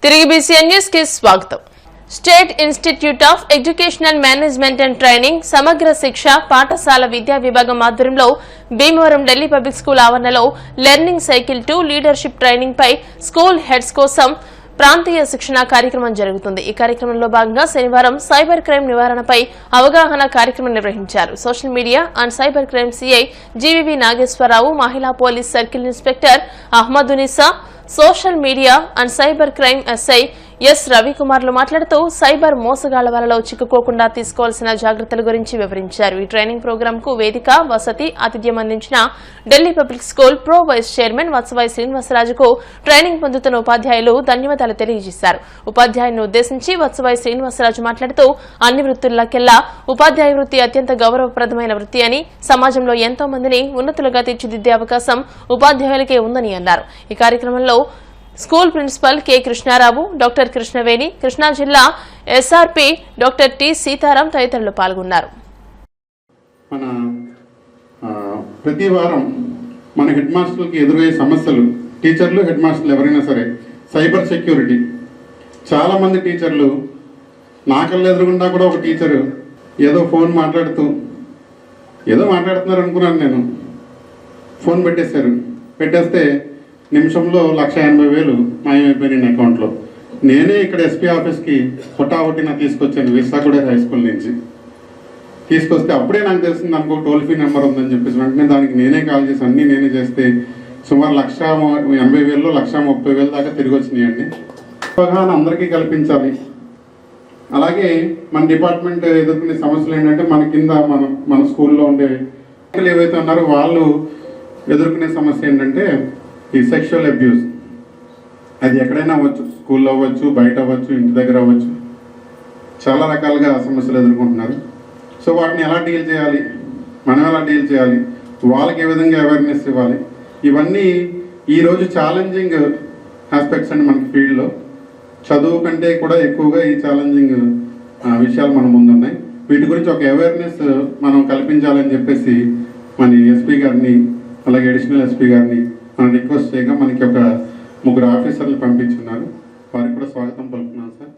తిరిగి BCN news కి స్వాగతం. State institute of educational management and training Samagra Shiksha పాఠశాల విద్యా విభాగం ఆధ్వర్యంలో భీమవరం ఢిల్లీ పబ్లిక్ స్కూల్ ఆవరణలో learning cycle to leadership training పై స్కూల్ హెడ్స్ కోసం ప్రాంతీయ శిక్షణ కార్యక్రమం జరుగుతుంది. ఈ కార్యక్రమంలో భాగంగా శనివారం సైబర్ క్రైమ్ నివారణపై అవగాహన కార్యక్రమం నిర్వహించారు. Social media and cyber crime CI GVV Nageswararao, మహిళా police circle inspector Ahmadunnisa, social media and cyber crime SI S రవికుమార్లు మాట్లాడుతూ సైబర్ మోసగాళ్ల వలలో చిక్కుకోకుండా తీసుకోవాల్సిన జాగ్రత్తల గురించి వివరించారు. ఈ ట్రైనింగ్ ప్రోగ్రామ్ కు వేదిక, వసతి, ఆతిథ్యం అందించిన Delhi public school pro vice chairman Vatsavayi శ్రీనివాసరాజుకు ట్రైనింగ్ పొందుతున్న ఉపాధ్యాయులు ధన్యవాదాలు తెలియజేశారు. ఉపాధ్యాయులను ఉద్దేశించి వత్సవాయి శ్రీనివాసరాజు మాట్లాడుతూ అన్ని వృత్తుల్లోకెల్లా ఉపాధ్యాయ వృత్తి అత్యంత గౌరవప్రదమైన వృత్తి అని, సమాజంలో ఎంతో మందిని ఉన్నతులుగా తీర్చిదిద్దే అవకాశం ఉపాధ్యాయులకే ఉందని అన్నారు. ఈ కార్యక్రమంలో school principal K Krishnarao, doctor Krishnaveni, Krishna జిల్లా ఎస్ఆర్పి డాక్టర్ టి సీతారాం తదితరులు పాల్గొన్నారు. ప్రతి వారం మన హెడ్ మాస్టర్లకి ఎదురయ్యే సమస్యలు, టీచర్లు హెడ్ మాస్టర్లు ఎవరైనా సరే, సైబర్ సెక్యూరిటీ. చాలామంది టీచర్లు, నాకల్లా ఎదురుగుండా కూడా ఒక టీచరు ఏదో ఫోన్ మాట్లాడుతున్నారు అనుకున్నాను నేను. ఫోన్ పెట్టేస్తే నిమిషంలో 1,80,000 మాయమైపోయినాయి అకౌంట్లో. నేనే ఇక్కడ ఎస్పీ ఆఫీస్కి హుటాహుటిన తీసుకొచ్చాను విశాఖగూడ హై స్కూల్ నుంచి. తీసుకొస్తే అప్పుడే నాకు తెలిసింది నాకు టోల్ ఫ్రీ నెంబర్ ఉందని చెప్పేసి వెంటనే దానికి నేనే కాల్ చేసి అన్నీ నేనే చేస్తే సుమారు 1,80,000లో 1,30,000 దాకా తిరిగి వచ్చినాయండి. అవగాహన అందరికీ కల్పించాలి. అలాగే మన డిపార్ట్మెంట్ ఎదుర్కొనే సమస్యలు ఏంటంటే మన కింద మన స్కూల్లో ఉండే ఏవైతే ఉన్నారో వాళ్ళు ఎదుర్కొనే సమస్య ఏంటంటే ఈ సెక్షువల్ అబ్యూస్. అది ఎక్కడైనా అవ్వచ్చు, స్కూల్లో అవ్వచ్చు, బయట అవ్వచ్చు, ఇంటి దగ్గర అవ్వచ్చు. చాలా రకాలుగా సమస్యలు ఎదుర్కొంటున్నారు. సో వాటిని ఎలా డీల్ చేయాలి, మనం ఎలా డీల్ చేయాలి, వాళ్ళకి ఏ విధంగా అవేర్నెస్ ఇవ్వాలి, ఇవన్నీ ఈరోజు ఛాలెంజింగ్ ఆస్పెక్ట్స్ అండి మనకి ఫీల్డ్లో. చదువు కంటే కూడా ఎక్కువగా ఈ ఛాలెంజింగ్ విషయాలు మన ముందున్నాయి. వీటి గురించి ఒక అవేర్నెస్ మనం కల్పించాలని చెప్పేసి మన ఎస్పీ గారిని, అలాగే అడిషనల్ ఎస్పీ గారిని మనం రిక్వెస్ట్ చేయగా మనకి ఒక 3 ఆఫీసర్లు పంపించున్నారు. వారికి కూడా స్వాగతం పలుకుతున్నాను సార్.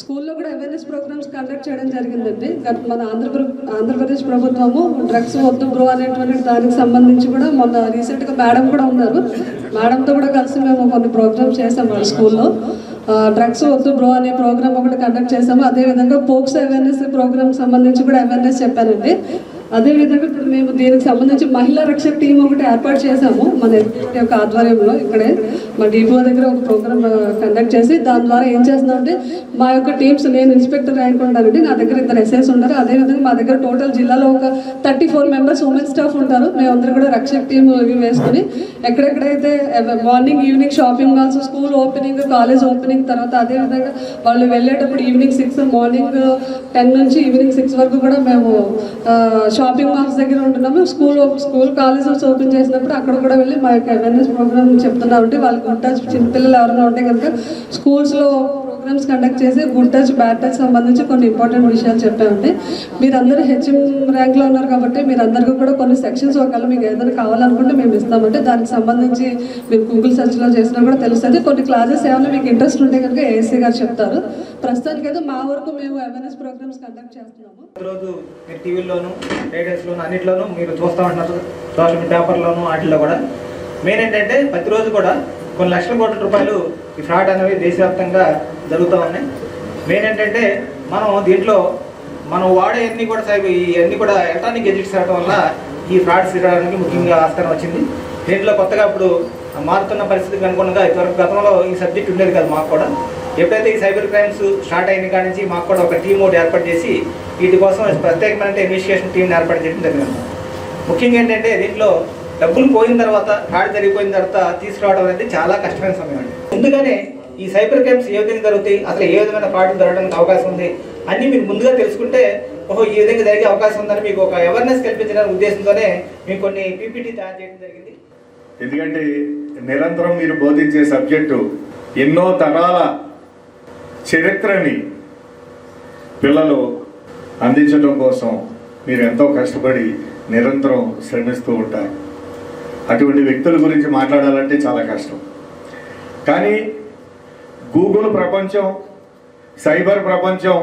స్కూల్లో కూడా అవేర్నెస్ ప్రోగ్రామ్స్ కండక్ట్ చేయడం జరిగిందండి. మన ఆంధ్రప్రదేశ్ ప్రభుత్వము డ్రగ్స్ వద్దు బ్రో అనేటువంటి దానికి సంబంధించి కూడా మొన్న రీసెంట్గా మేడం కూడా ఉన్నారు. మేడంతో కూడా కలిసి మేము కొన్ని ప్రోగ్రామ్స్ చేసాము స్కూల్లో. డ్రగ్స్ వద్దు బ్రో అనే ప్రోగ్రామ్ ఒకటి కండక్ట్ చేసాము. అదేవిధంగా పోక్స్ అవేర్నెస్ ప్రోగ్రామ్ సంబంధించి కూడా అవేర్నెస్ చెప్పానండి. అదేవిధంగా ఇప్పుడు మేము దీనికి సంబంధించి మహిళా రక్షక టీం ఒకటి ఏర్పాటు చేశాము మన యొక్క ఆధ్వర్యంలో. ఇక్కడే మా డిపో దగ్గర ఒక ప్రోగ్రామ్ కండక్ట్ చేసి దాని ద్వారా ఏం చేస్తున్నామంటే మా యొక్క టీమ్స్, నేను ఇన్స్పెక్టర్ ర్యాంక్ ఉంటానండి, నా దగ్గర 2 ఎస్ఐస్ ఉంటారు. అదేవిధంగా మా దగ్గర టోటల్ జిల్లాలో ఒక 34 మెంబర్స్ ఉమెన్ స్టాఫ్ ఉంటారు. మేమందరూ కూడా రక్షక టీం ఇవి వేసుకుని ఎక్కడెక్కడైతే morning, evening shopping malls, school opening, college opening, తర్వాత అదేవిధంగా వాళ్ళు వెళ్ళేటప్పుడు ఈవినింగ్ 6, మార్నింగ్ 10 నుంచి ఈవినింగ్ 6 వరకు కూడా మేము షాపింగ్ మాల్స్ దగ్గర ఉంటున్నాము. స్కూల్ కాలేజెస్ ఓపెన్ చేసినప్పుడు అక్కడ కూడా వెళ్ళి మా యొక్క అవేర్నెస్ ప్రోగ్రామ్ చెప్తున్నామంటే వాళ్ళకి గుడ్ టచ్ చిన్నపిల్లలు ఎవరైనా ఉంటే కనుక స్కూల్స్లో ప్రోగ్రామ్స్ కండక్ట్ చేసి గుడ్ టచ్, బ్యాడ్ టచ్ సంబంధించి కొన్ని ఇంపార్టెంట్ విషయాలు చెప్పామండి. మీరందరూ హెచ్ఎం ర్యాంక్లో ఉన్నారు కాబట్టి మీరందరికీ కూడా కొన్ని సెక్షన్స్ ఒకవేళ మీకు ఏదైనా కావాలనుకుంటే మేము ఇస్తామంటే దానికి సంబంధించి మీరు గూగుల్ సెర్చ్లో చేసినా కూడా తెలుస్తుంది. కొన్ని క్లాసెస్ ఏమైనా మీకు ఇంట్రెస్ట్ ఉంటే కనుక ఏఎస్సీ గారు చెప్తారు. ప్రస్తుతానికి అయితే మా వరకు మేము అవేర్నెస్ ప్రోగ్రామ్స్ కండక్ట్ చేస్తున్నాము. రోజు మీరు టీవీలోను, రేడియోస్లోను అన్నింటిలోనూ మీరు చూస్తూ ఉంటున్నారు, సోషల్ మీడియా పేపర్లోను వాటిల్లో కూడా. మెయిన్ ఏంటంటే ప్రతిరోజు కూడా కొన్ని లక్షల కోట్ల రూపాయలు ఈ ఫ్రాడ్ అనేవి దేశవ్యాప్తంగా జరుగుతూ ఉన్నాయి. మెయిన్ ఏంటంటే దీంట్లో మనం వాడేవన్నీ కూడా ఇవన్నీ కూడా ఎలక్ట్రానిక్ గెజెట్స్ రావడం వల్ల ఈ ఫ్రాడ్స్ జరగడానికి ముఖ్యంగా ఆస్కారం వచ్చింది. దీంట్లో కొత్తగా ఇప్పుడు మారుతున్న పరిస్థితికి అనుగుణంగా ఇదివరకు గతంలో ఈ సబ్జెక్ట్ ఉండేది కాదు. మాకు కూడా ఎప్పుడైతే ఈ సైబర్ క్రైమ్స్ స్టార్ట్ అయిన కాడి నుంచి మాకు కూడా ఒక టీం ఒకటి ఏర్పాటు చేసి వీటి కోసం ప్రత్యేకమైన ఇన్వెస్టిగేషన్ టీంని ఏర్పాటు చేయడం జరిగింది. ముఖ్యంగా ఏంటంటే దీంట్లో డబ్బులు పోయిన తర్వాత, ఫ్రాడ్ జరిగిపోయిన తర్వాత తీసుకురావడం అనేది చాలా కష్టమైన సమయం అండి. ముందుగానే ఈ సైబర్ క్రైమ్స్ ఏ విధంగా జరుగుతాయి, అసలు ఏ విధమైన ఫ్రాడ్ జరగడానికి అవకాశం ఉంది అన్నీ మీరు ముందుగా తెలుసుకుంటే ఈ విధంగా జరిగే అవకాశం ఉందని మీకు ఒక అవేర్నెస్ కల్పించడానికి ఉద్దేశంతోనే మేము కొన్ని పీపీటీ తయారు చేయడం జరిగింది. ఎందుకంటే నిరంతరం మీరు బోధించే సబ్జెక్టు ఎన్నో తరాల చరిత్రని పిల్లలు అందించడం కోసం మీరు ఎంతో కష్టపడి నిరంతరం శ్రమిస్తూ ఉంటారు. అటువంటి వ్యక్తుల గురించి మాట్లాడాలంటే చాలా కష్టం. కానీ గూగుల్ ప్రపంచం, సైబర్ ప్రపంచం,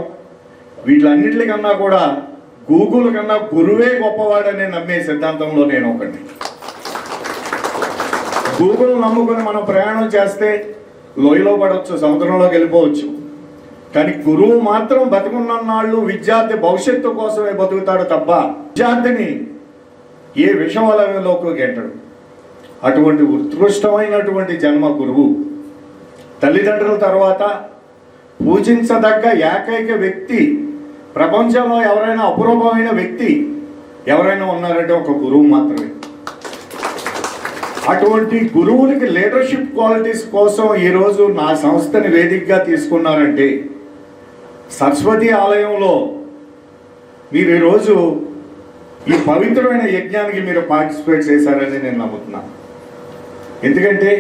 వీటిలన్నిటికన్నా కూడా గూగుల్ కన్నా గురువే గొప్పవాడని నమ్మే సిద్ధాంతంలో నేను ఒకటి. గూగుల్ నమ్ముకొని మనం ప్రయాణం చేస్తే లోయలో పడవచ్చు, సముద్రంలోకి వెళ్ళిపోవచ్చు. కానీ గురువు మాత్రం బతికున్న నాళ్ళు విద్యార్థి భవిష్యత్తు కోసమే బతుకుతాడు తప్ప విద్యార్థిని ఏ విషవలయంలోకి గెంటడు. అటువంటి ఉత్కృష్టమైనటువంటి జన్మ గురువు. తల్లిదండ్రుల తర్వాత పూజించదగ్గ ఏకైక వ్యక్తి ప్రపంచంలో ఎవరైనా అపురూపమైన వ్యక్తి ఎవరైనా ఉన్నారంటే ఒక గురువు మాత్రమే. అటువంటి గురువులకి లీడర్షిప్ క్వాలిటీస్ కోసం ఈరోజు నా సంస్థని వేదికగా తీసుకున్నారంటే, సరస్వతి ఆలయంలో మీరు ఈరోజు ఈ పవిత్రమైన యజ్ఞానికి మీరు పార్టిసిపేట్ చేశారని నేను నమ్ముతున్నాను. ఎందుకంటే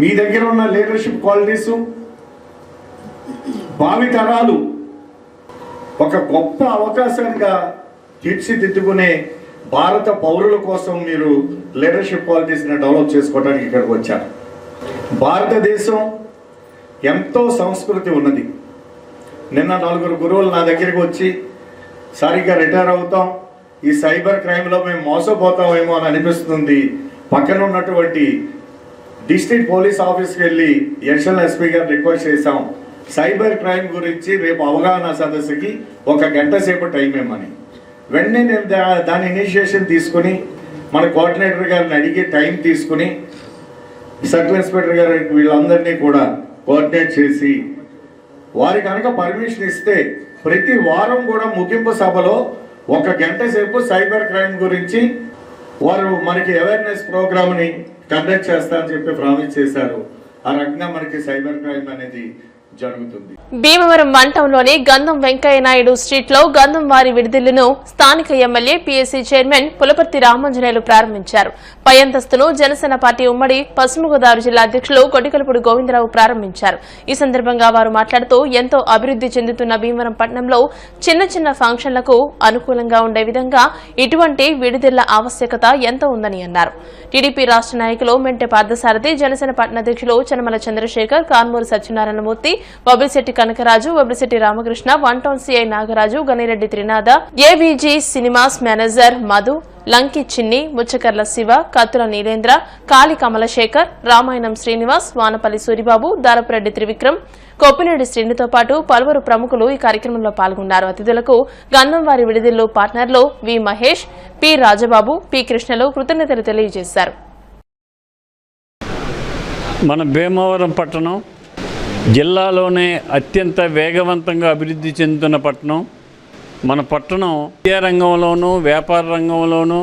మీ దగ్గర ఉన్న లీడర్షిప్ క్వాలిటీస్ భావితరాలు ఒక గొప్ప అవకాశంగా తీర్చిదిద్దుకునే భారత పౌరుల కోసం మీరు లీడర్షిప్ క్వాలిటీస్ని డెవలప్ చేసుకోవడానికి ఇక్కడికి వచ్చారు. భారతదేశం ఎంతో సంస్కృతి ఉన్నది. నిన్న 4 గురువులు నా దగ్గరికి వచ్చి సరిగ్గా రిటైర్ అవుతాం, ఈ సైబర్ క్రైమ్లో మేము మోసపోతామేమో అని అనిపిస్తుంది, పక్కన ఉన్నటువంటి డిస్ట్రిక్ట్ పోలీస్ ఆఫీస్కి వెళ్ళి ఎడిషనల్ ఎస్పీ గారు రిక్వెస్ట్ చేశాం, సైబర్ క్రైమ్ గురించి రేపు అవగాహన సదస్సుకి 1 గంట సేపు టైం ఇవ్వమని. వెంటనే నేను దాని ఇనిషియేషన్ తీసుకుని మన కోఆర్డినేటర్ గారిని అడిగి టైం తీసుకుని సర్కిల్ ఇన్స్పెక్టర్ గారు వీళ్ళందరినీ కూడా కోఆర్డినేట్ చేసి వారి కనుక పర్మిషన్ ఇస్తే ప్రతి వారం కూడా ముగింపు సభలో 1 గంట సేపు సైబర్ క్రైమ్ గురించి వారు మనకి అవేర్నెస్ ప్రోగ్రామ్ని కండక్ట్ చేస్తారని చెప్పి ప్రామిస్ చేశారు. ఆ రకంగా మనకి సైబర్ క్రైమ్ అనేది జరుగుతుంది. భీమవరం మంటంలోని గంధం వెంకయ్య నాయుడు స్ట్రీట్ లో గంధం వారి విడుదలను స్థానిక MLA PSC chairman Pulaparthi Ramanjaneyulu ప్రారంభించారు. పై అంతస్తును జనసేన పార్టీ ఉమ్మడి పశ్చిమ గోదావరి జిల్లా అధ్యక్షులు కొడికలపూడి గోవిందరావు ప్రారంభించారు. ఈ సందర్భంగా వారు మాట్లాడుతూ ఎంతో అభివృద్ధి చెందుతున్న భీమవరం పట్టణంలో చిన్న చిన్న ఫంక్షన్లకు అనుకూలంగా ఉండే విధంగా ఇటువంటి విడుదల ఆవశ్యకత ఎంతో ఉందని అన్నారు. టీడీపీ రాష్ట్ర నాయకులు మెంటె పార్థసారథి, జనసేన పట్టణ అధ్యక్షులు Chanamala Chandrasekhar, Kanmuru Satyanarayanamurthy, Bobbisetti Kanakaraju, Bobbisetti Ramakrishna, 1 town CI Nagaraju, Ganireddy Trinatha, AVG cinemas manager Madhu, Lanki Chinni, Muchchakarla Shiva, కత్తుల నీలేంద్ర, కాళి కమలశేఖర్, రామాయణం శ్రీనివాస్, వానపల్లి సూరిబాబు, దారపురెడ్డి త్రివిక్రమ్, కొప్పినేడి శ్రీనితో పాటు పలువురు ప్రముఖులు ఈ కార్యక్రమంలో పాల్గొన్నారు. అతిథులకు గంధంవారి విడుదలలో పార్ట్నర్లు వి మహేష్, పి రాజబాబు, పి కృష్ణలు కృతజ్ఞతలు తెలియజేశారు. మన భీమవరం పట్టణం జిల్లాలోనే అత్యంత వేగవంతంగా అభివృద్ధి చెందుతున్న పట్టణం. మన పట్టణం విద్యా రంగంలోనూ, వ్యాపార రంగంలోనూ,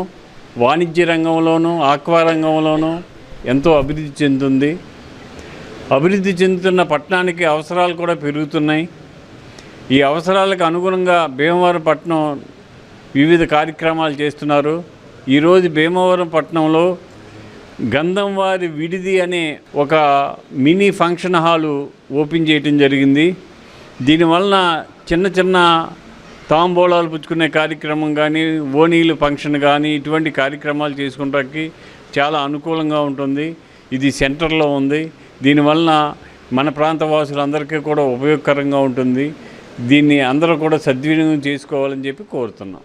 వాణిజ్య రంగంలోనూ, ఆక్వా రంగంలోనూ ఎంతో అభివృద్ధి చెందుతుంది. అభివృద్ధి చెందుతున్న పట్టణానికి అవసరాలు కూడా పెరుగుతున్నాయి. ఈ అవసరాలకు అనుగుణంగా భీమవరం పట్టణం వివిధ కార్యక్రమాలు చేస్తున్నారు. ఈరోజు భీమవరం పట్టణంలో గంధంవారి విడిది అనే ఒక మినీ ఫంక్షన్ హాలు ఓపెన్ చేయటం జరిగింది. దీనివలన చిన్న చిన్న తాంబూలాలు పుచ్చుకునే కార్యక్రమం కానీ, ఓణీలు ఫంక్షన్ కానీ ఇటువంటి కార్యక్రమాలు చేసుకుంటానికి చాలా అనుకూలంగా ఉంటుంది. ఇది సెంటర్లో ఉంది. దీనివలన మన ప్రాంత వాసులందరికీ కూడా ఉపయోగకరంగా ఉంటుంది. దీన్ని అందరూ కూడా సద్వినియోగం చేసుకోవాలని చెప్పి కోరుతున్నాం.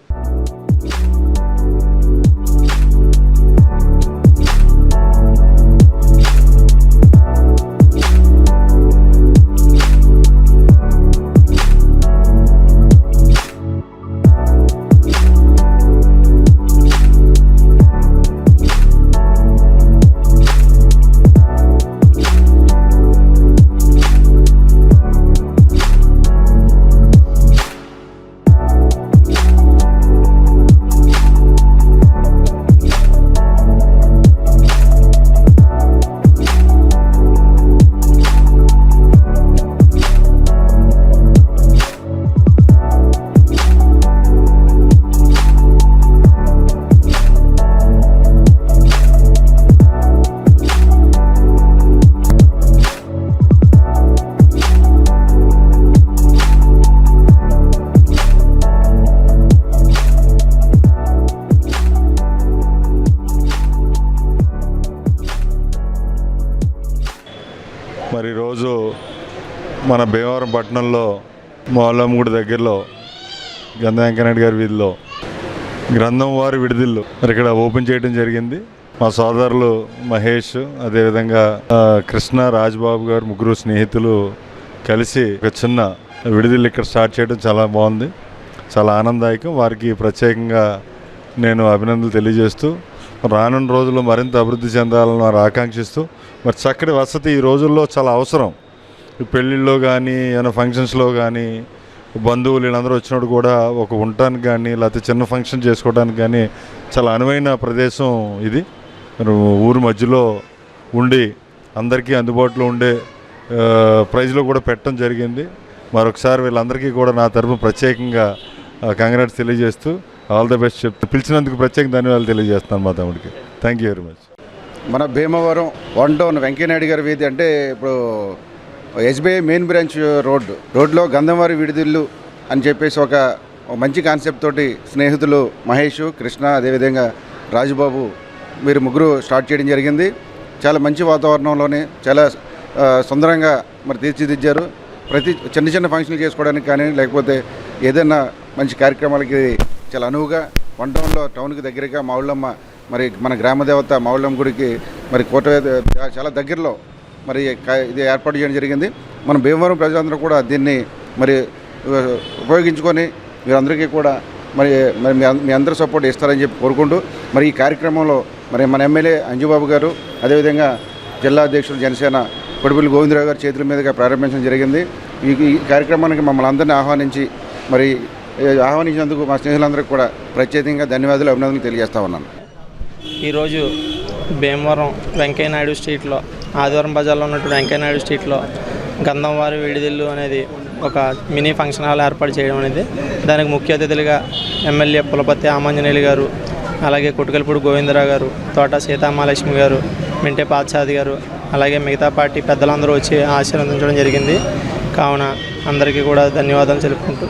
మరి ఈరోజు మన భీమవరం పట్టణంలో మౌలమ్మగుడి దగ్గరలో గంధ వెంకయ్యనాయుడు గారి వీధిలో గ్రంథం వారి విడుదల మరి ఇక్కడ ఓపెన్ చేయడం జరిగింది. మా సోదరులు మహేష్, అదేవిధంగా కృష్ణ, రాజ్బాబు గారు ముగ్గురు స్నేహితులు కలిసి ఒక చిన్న విడుదల ఇక్కడ స్టార్ట్ చేయడం చాలా బాగుంది, చాలా ఆనందదాయకం. వారికి ప్రత్యేకంగా నేను అభినందనలు తెలియజేస్తూ రానున్న రోజుల్లో మరింత అభివృద్ధి చెందాలని వారు ఆకాంక్షిస్తూ మరి చక్కటి వసతి ఈ రోజుల్లో చాలా అవసరం. పెళ్ళిళ్ళలో కానీ ఏమైనా ఫంక్షన్స్లో కానీ బంధువులు వీళ్ళందరూ వచ్చినప్పుడు కూడా ఒక ఉండటానికి కానీ లేకపోతే చిన్న ఫంక్షన్ చేసుకోవడానికి కానీ చాలా అనువైన ప్రదేశం ఇది. ఊరు మధ్యలో ఉండి అందరికీ అందుబాటులో ఉండే ప్రైజ్లో కూడా పెట్టడం జరిగింది. మరొకసారి వీళ్ళందరికీ కూడా నా తరఫున ప్రత్యేకంగా కంగ్రాట్స్ తెలియజేస్తూ ఆల్ ద బెస్ట్ చెప్తూ పిలిచినందుకు ప్రత్యేక ధన్యవాదాలు తెలియజేస్తున్నాను మా తమ్ముడికి. Thank you very much. మన భీమవరం 1 టౌన్ వెంకయ్యనాయుడు గారి వీధి అంటే ఇప్పుడు ఎస్బీఐ మెయిన్ బ్రాంచ్ రోడ్లో గంధంవారి విడుదల అని చెప్పేసి ఒక మంచి కాన్సెప్ట్ తోటి స్నేహితులు మహేష్, కృష్ణ, అదేవిధంగా రాజుబాబు మీరు ముగ్గురు స్టార్ట్ చేయడం జరిగింది. చాలా మంచి వాతావరణంలోనే చాలా సుందరంగా మరి తీర్చిదిద్దారు. ప్రతి చిన్న చిన్న ఫంక్షన్లు చేసుకోవడానికి కానీ లేకపోతే ఏదైనా మంచి కార్యక్రమాలకి చాలా అనువుగా 1 టౌన్కి దగ్గరగా మావుళ్ళమ్మ మరి మన గ్రామదేవత మావుళ్ళమ్మ గుడికి మరి కోట చాలా దగ్గరలో మరి ఇది ఏర్పాటు చేయడం జరిగింది. మన భీమవరం ప్రజలందరూ కూడా దీన్ని మరి ఉపయోగించుకొని మీరందరికీ కూడా మరి మరి మీ అందరూ సపోర్ట్ ఇస్తారని చెప్పి కోరుకుంటూ మరి ఈ కార్యక్రమంలో మరి మన ఎమ్మెల్యే అంజుబాబు గారు, అదేవిధంగా జిల్లా అధ్యక్షులు జనసేన కొడిపల్లి గోవిందరావు గారి చేతుల మీదుగా ప్రారంభించడం జరిగింది. ఈ కార్యక్రమానికి మమ్మల్ని అందరినీ ఆహ్వానించినందుకు మా స్నేహితులందరికీ కూడా ప్రత్యేకంగా ధన్యవాదాలు, అభినందనలు తెలియజేస్తా ఉన్నాను. ఈరోజు భీమవరం వెంకయ్యనాయుడు స్ట్రీట్లో, ఆదివారం బజార్లో ఉన్నటువంటి వెంకయ్యనాయుడు స్ట్రీట్లో గంధంవారి విడిదిల్లు అనేది ఒక మినీ ఫంక్షన్ హాల్ ఏర్పాటు చేయడం అనేది, దానికి ముఖ్య అతిథులుగా ఎమ్మెల్యే పులపర్తి ఆంజనేయులు గారు, అలాగే కొట్టుకలపూడి గోవిందరావు గారు, తోట సీతామహాలక్ష్మి గారు, మింటే పాత్సాది గారు, అలాగే మిగతా పార్టీ పెద్దలందరూ వచ్చి ఆశీర్వదించడం జరిగింది. కావున అందరికీ కూడా ధన్యవాదాలు తెలుపుకుంటూ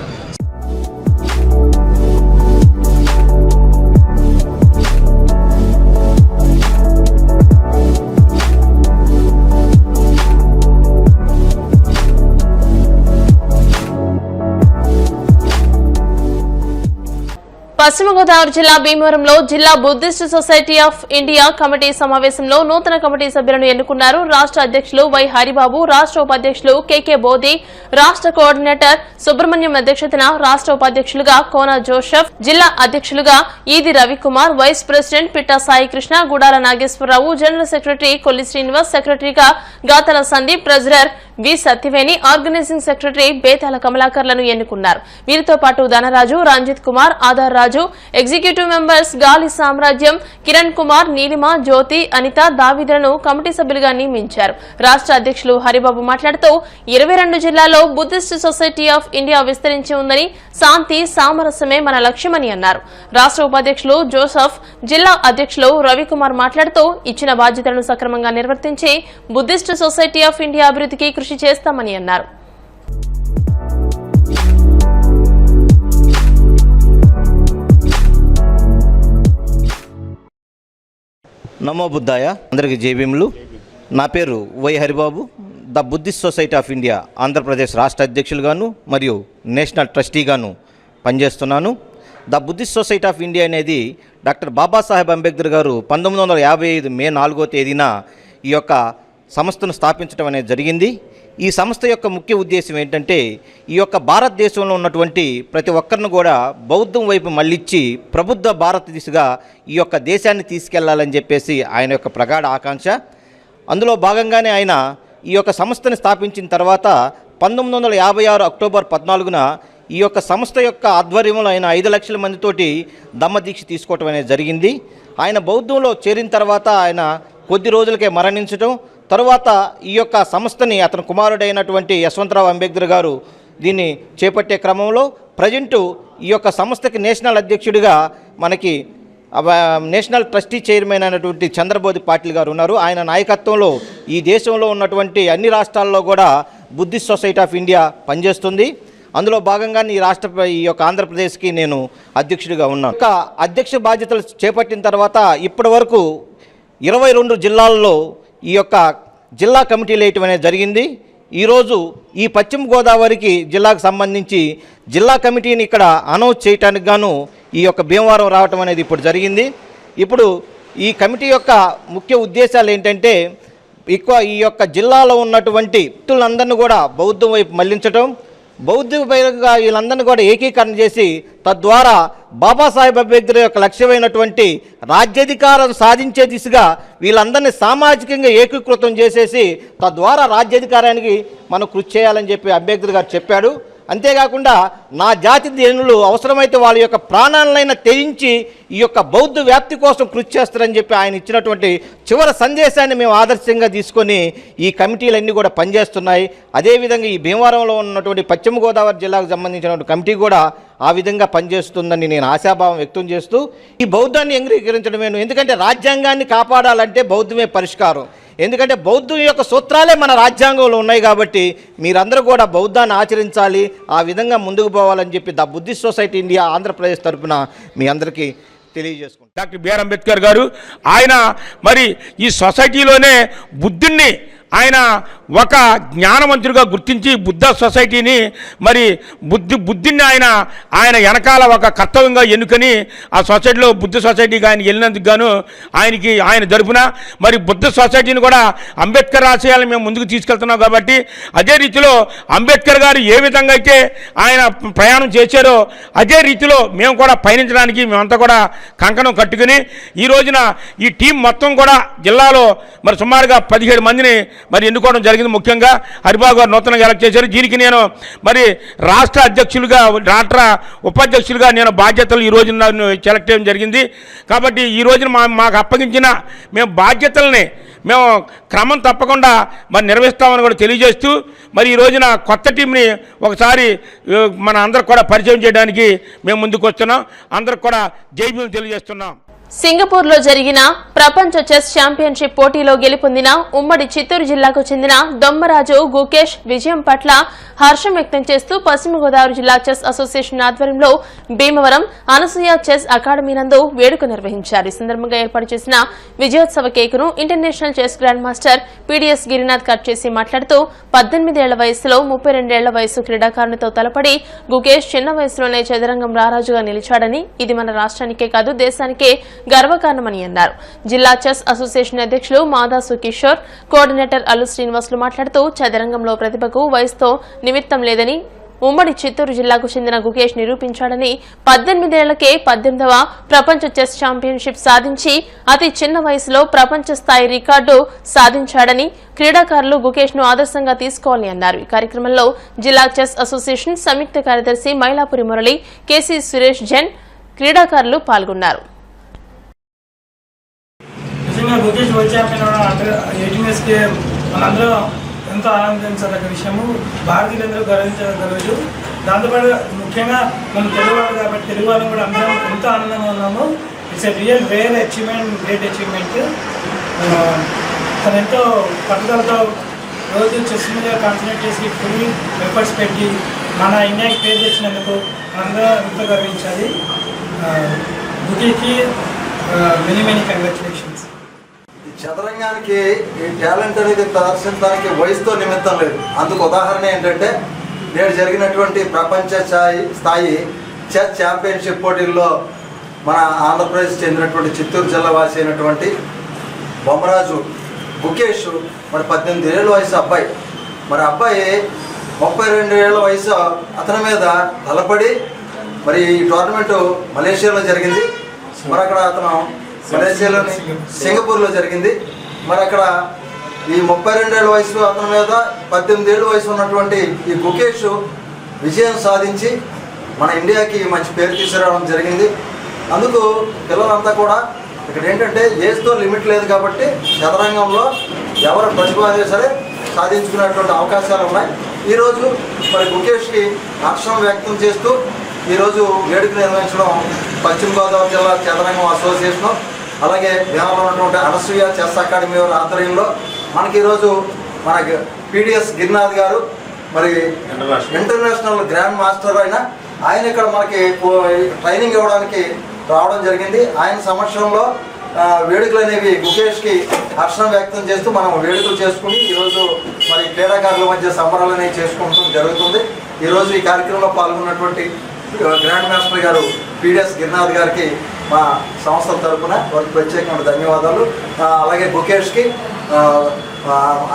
పశ్చిమ గోదావరి జిల్లా భీమవరంలో జిల్లా Buddhist society of India committee సమావేశంలో నూతన కమిటీ సభ్యులను ఎన్నుకున్నారు. రాష్ట్ర అధ్యక్షులు వై హరిబాబు, రాష్ట్ర ఉపాధ్యక్షులు కెకే బోధి, రాష్ట్ర కోఆర్డినేటర్ సుబ్రహ్మణ్యం అధ్యక్షతన రాష్ట్ర ఉపాధ్యక్షులుగా కోన జోసెఫ్, జిల్లా అధ్యక్షులుగా ఈది Ravikumar, vice president Pitta Saikrishna, Gudala Nageswararao, general secretary Kolli Srinivas, సెక్రటరీగా గాతల సందీప్, ట్రెజరర్ వి సత్యవేణి, ఆర్గనైజింగ్ సెక్రటరీ బేతాల కమలాకర్లను ఎన్నుకున్నారు. వీరితో పాటు ధనరాజు, రంజిత్ కుమార్, ఆధార్ రాజు, ఎగ్జిక్యూటివ్ మెంబర్స్ గాలి సామ్రాజ్యం, కిరణ్ కుమార్, నీలిమ, జ్యోతి, అనిత, దావిదలను కమిటీ సభ్యులుగా నియమించారు. రాష్ట్ర అధ్యక్షులు హరిబాబు మాట్లాడుతూ 22 జిల్లాల్లో బుద్ధిస్ట్ సొసైటీ ఆఫ్ ఇండియా విస్తరించి ఉందని, శాంతి సామరస్యమే మన లక్ష్యమని అన్నారు. రాష్ట్ర ఉపాధ్యక్షులు జోసెఫ్, జిల్లా అధ్యక్షులు రవికుమార్ మాట్లాడుతూ ఇచ్చిన బాధ్యతలను సక్రమంగా నిర్వర్తించి బుద్ధిస్ట్ సొసైటీ ఆఫ్ ఇండియా అభివృద్ధికి కృషి చేస్తామని అన్నారు. నమో బుద్ధాయ, అందరికీ జేబీఎంలు. నా పేరు Y Haribabu, the Buddhist society of India Andhra Pradesh రాష్ట్ర అధ్యక్షులుగాను మరియు నేషనల్ ట్రస్టీగాను పనిచేస్తున్నాను. The Buddhist society of India అనేది డాక్టర్ బాబాసాహెబ్ అంబేద్కర్ గారు 1955 మే 4వ తేదీన ఈ యొక్క సంస్థను స్థాపించడం అనేది జరిగింది. ఈ సంస్థ యొక్క ముఖ్య ఉద్దేశం ఏంటంటే ఈ యొక్క భారతదేశంలో ఉన్నటువంటి ప్రతి ఒక్కరిని కూడా బౌద్ధం వైపు మళ్ళించి ప్రబుద్ధ భారత దిశగా ఈ యొక్క దేశాన్ని తీసుకెళ్లాలని చెప్పేసి ఆయన యొక్క ప్రగాఢ ఆకాంక్ష. అందులో భాగంగానే ఆయన ఈ యొక్క సంస్థని స్థాపించిన తర్వాత 1956 అక్టోబర్ 14న ఈ యొక్క సంస్థ యొక్క ఆధ్వర్యంలో ఆయన 5 లక్షల మందితోటి దమ్మదీక్ష తీసుకోవటం అనేది జరిగింది. ఆయన బౌద్ధంలో చేరిన తర్వాత ఆయన కొద్ది రోజులకే మరణించడం, తరువాత ఈ యొక్క సంస్థని అతని కుమారుడైనటువంటి యశ్వంతరావు అంబేద్కర్ గారు దీన్ని చేపట్టే క్రమంలో ప్రజెంటు ఈ యొక్క సంస్థకి నేషనల్ అధ్యక్షుడిగా మనకి నేషనల్ ట్రస్టీ చైర్మన్ అయినటువంటి చంద్రబోధి పాటిల్ గారు ఉన్నారు. ఆయన నాయకత్వంలో ఈ దేశంలో ఉన్నటువంటి అన్ని రాష్ట్రాల్లో కూడా బుద్ధిస్ట్ సొసైటీ ఆఫ్ ఇండియా పనిచేస్తుంది. అందులో భాగంగానే ఈ యొక్క ఆంధ్రప్రదేశ్కి నేను అధ్యక్షుడిగా ఉన్నాను. ఒక అధ్యక్ష బాధ్యతలు చేపట్టిన తర్వాత ఇప్పటి వరకు 22 జిల్లాల్లో ఈ యొక్క జిల్లా కమిటీలు వేయటం అనేది జరిగింది. ఈరోజు ఈ పశ్చిమ గోదావరికి జిల్లాకు సంబంధించి జిల్లా కమిటీని ఇక్కడ అనౌన్స్ చేయడానికి గాను ఈ యొక్క భీమవరం రావటం అనేది ఇప్పుడు జరిగింది. ఇప్పుడు ఈ కమిటీ యొక్క ముఖ్య ఉద్దేశాలు ఏంటంటే ఈ యొక్క జిల్లాలో ఉన్నటువంటి వ్యక్తులందరినీ కూడా బౌద్ధం వైపు మళ్లించడం, బౌద్ధంగా వీళ్ళందరినీ కూడా ఏకీకరణ చేసి తద్వారా బాబాసాహెబ్ అంబేద్కర్ యొక్క లక్ష్యమైనటువంటి రాజ్యాధికారం సాధించే దిశగా వీళ్ళందరినీ సామాజికంగా ఏకీకృతం చేసేసి తద్వారా రాజ్యాధికారానికి మనం కృషి చేయాలని చెప్పి అంబేద్కర్ గారు చెప్పాడు. అంతేకాకుండా నా జాతి జనులు అవసరమైతే వాళ్ళ యొక్క ప్రాణాలైనా త్యజించి ఈ యొక్క బౌద్ధ వ్యాప్తి కోసం కృషి చేస్తారని చెప్పి ఆయన ఇచ్చినటువంటి చివరి సందేశాన్ని మేము ఆదర్శంగా తీసుకొని ఈ కమిటీలన్నీ కూడా పనిచేస్తున్నాయి. అదేవిధంగా ఈ భీమవరంలో ఉన్నటువంటి పశ్చిమ గోదావరి జిల్లాకు సంబంధించినటువంటి కమిటీ కూడా ఆ విధంగా పనిచేస్తుందని నేను ఆశాభావం వ్యక్తం చేస్తూ ఈ బౌద్ధాన్ని అంగీకరించడమేను. ఎందుకంటే రాజ్యాంగాన్ని కాపాడాలంటే బౌద్ధమే పరిష్కారం. ఎందుకంటే బౌద్ధం యొక్క సూత్రాలే మన రాజ్యాంగంలో ఉన్నాయి కాబట్టి మీరందరూ కూడా బౌద్ధాన్ని ఆచరించాలి, ఆ విధంగా ముందుకు పోవాలని చెప్పి the Buddhist society India Andhra Pradesh తరఫున మీ అందరికీ తెలియజేసుకుంటాం. డాక్టర్ బిఆర్ అంబేద్కర్ గారు ఆయన మరి ఈ సొసైటీలోనే బుద్ధుణ్ణి ఆయన ఒక జ్ఞానవంతుడిగా గుర్తించి బుద్ధ సొసైటీని మరి బుద్ధిని ఆయన వెనకాల ఒక కర్తవ్యంగా ఎన్నుకొని ఆ సొసైటీలో బుద్ధ సొసైటీకి ఆయన వెళ్ళినందుకు గాను ఆయన తరపున మరి బుద్ధ సొసైటీని కూడా అంబేద్కర్ ఆశయాలను మేము ముందుకు తీసుకెళ్తున్నాం కాబట్టి అదే రీతిలో అంబేద్కర్ గారు ఏ విధంగా అయితే ఆయన ప్రయాణం చేశారో అదే రీతిలో మేము కూడా పయనించడానికి మేమంతా కూడా కంకణం కట్టుకుని ఈ రోజున ఈ టీం మొత్తం కూడా జిల్లాలో మరి సుమారుగా 17 మందిని మరి ఎన్నుకోవడం జరిగింది. ముఖ్యంగా హరిబాబు గారు నూతనంగా ఎలక్ట్ చేశారు. దీనికి నేను మరి రాష్ట్ర అధ్యక్షులుగా రాష్ట్ర ఉపాధ్యక్షులుగా నేను బాధ్యతలు ఈ రోజున నన్ను సెలెక్ట్ చేయడం జరిగింది. కాబట్టి ఈ రోజున మాకు అప్పగించిన మేము బాధ్యతల్ని మేము క్రమం తప్పకుండా మరి నిర్వహిస్తామని కూడా తెలియజేస్తూ మరి ఈ రోజున కొత్త టీంని ఒకసారి మన అందరికి కూడా పరిచయం చేయడానికి మేము ముందుకు వస్తున్నాం. అందరికి కూడా జై భీమ్ తెలియజేస్తున్నాం. సింగపూర్లో జరిగిన ప్రపంచ చెస్ ఛాంపియన్షిప్ పోటీలో గెలుపొందిన ఉమ్మడి చిత్తూరు జిల్లాకు చెందిన దొమ్మరాజు గుకేష్ విజయం పట్ల హర్షం వ్యక్తం చేస్తూ పశ్చిమ గోదావరి జిల్లా చెస్ అసోసియేషన్ ఆధ్వర్యంలో భీమవరం అనసూయ చెస్ అకాడమీ నందు వేడుక నిర్వహించారు. ఈ సందర్భంగా ఏర్పాటు చేసిన విజయోత్సవ కేకును international chess grandmaster PDS Girinath cut చేసి మాట్లాడుతూ 18 ఏళ్ల వయసులో 32 ఏళ్ల వయసు క్రీడాకారునితో తలపడి గుకేష్ చిన్న వయసులోనే చదరంగం రారాజుగా నిలిచాడని, ఇది మన రాష్ట్రానికే కాదు దేశానికే గర్వకారణమని అన్నారు. జిల్లా చెస్ అసోసియేషన్ అధ్యక్షులు మాదాసు కిషోర్, కోఆర్డినేటర్ అల్లు శ్రీనివాసులు మాట్లాడుతూ చదరంగంలో ప్రతిభకు వయసుతో నిమిత్తం లేదని ఉమ్మడి చిత్తూరు జిల్లాకు చెందిన గుకేష్ నిరూపించాడని, 18 ఏళ్లకే 18వ ప్రపంచ చెస్ ఛాంపియన్షిప్ సాధించి అతి చిన్న వయసులో ప్రపంచ స్థాయి రికార్డు సాధించాడని క్రీడాకారులు గుకేష్ ను ఆదర్శంగా తీసుకోవాలని అన్నారు. ఈ కార్యక్రమంలో జిల్లా చెస్ అసోసియేషన్ సంయుక్త కార్యదర్శి మైలాపురి మురళి, కేసీ సురేష్ జైన్ క్రీడాకారులు పాల్గొన్నారు. గుకేష్ వరల్డ్ ఛాంపియన్ అవడం 18 ఇయర్స్కి మనందరూ ఎంతో ఆనందించదగ్గ విషయము, భారతీయులందరూ గర్వించగలరు. దాంతోపాటు ముఖ్యంగా మనం తెలుగువారు కాబట్టి తెలుగు వాళ్ళం కూడా అందరం ఎంతో ఆనందంగా ఉన్నాము. It's a rare achievement, great achievement. తను ఎంతో పట్టుదలతో రోజు చెస్ మీద కాన్సన్ట్రేట్ చేసి ఫుల్ ఎఫర్ట్స్ పెట్టి మన ఇండియాకి పేరు తెచ్చినందుకు మనందరూ ఎంతో గర్వించాలి. గుకేష్కి మెనీ కంగ్రాచులేషన్స్. చదరంగానికి ఈ టాలెంట్ అనేది ప్రదర్శించడానికి వయసుతో నిమిత్తం లేదు. అందుకు ఉదాహరణ ఏంటంటే నేడు జరిగినటువంటి ప్రపంచ స్థాయి చెస్ ఛాంపియన్షిప్ పోటీల్లో మన ఆంధ్రప్రదేశ్ చెందినటువంటి చిత్తూరు జిల్లా వాసి అయినటువంటి బొమ్మరాజు గుకేష్ మరి 18 ఏళ్ళ వయసు అబ్బాయి. మరి అబ్బాయి 32 ఏళ్ళ వయసు అతని మీద తలపడి మరి ఈ టోర్నమెంట్ మలేషియాలో జరిగింది. మరి అక్కడ అతను మలేషియాలోని సింగపూర్లో జరిగింది. మరి అక్కడ ఈ 32 ఏళ్ళ వయసు అతని మీద 18 ఏళ్ళ వయసు ఉన్నటువంటి ఈ గుకేష్ విజయం సాధించి మన ఇండియాకి మంచి పేరు తీసుకురావడం జరిగింది. అందుకు పిల్లలంతా కూడా ఇక్కడ ఏంటంటే ఏజ్తో లిమిట్ లేదు కాబట్టి చదరంగంలో ఎవరు ప్రతిభ అయినా సరే సాధించుకునేటువంటి అవకాశాలు ఉన్నాయి. ఈరోజు మరి గుకేష్కి హర్షం వ్యక్తం చేస్తూ ఈరోజు వేడుక నిర్వహించడం పశ్చిమ గోదావరి జిల్లా చదరంగం అసోసియేషను అలాగే భీమవరంలో ఉన్నటువంటి అనసూయ చెస్ అకాడమీ వారి ఆధ్వర్యంలో మనకి ఈరోజు మన పీడీఎస్ గిరినాథ్ గారు మరి ఇంటర్నేషనల్ గ్రాండ్ మాస్టర్ ఆయన ఇక్కడ మనకి ట్రైనింగ్ ఇవ్వడానికి రావడం జరిగింది. ఆయన సమక్షంలో వేడుకలు అనేవి గుకేష్కి హర్షం వ్యక్తం చేస్తూ మనం వేడుకలు చేసుకుని ఈరోజు మరి క్రీడాకారుల మధ్య సంబరాలు అనేవి చేసుకోవడం జరుగుతుంది. ఈరోజు ఈ కార్యక్రమంలో పాల్గొన్నటువంటి గ్రాండ్ మాస్టర్ గారు పిడిఎస్ గిరినాథ్ గారికి మా సంస్థల తరఫున వారికి ప్రత్యేకమైన ధన్యవాదాలు. అలాగే గుకేష్కి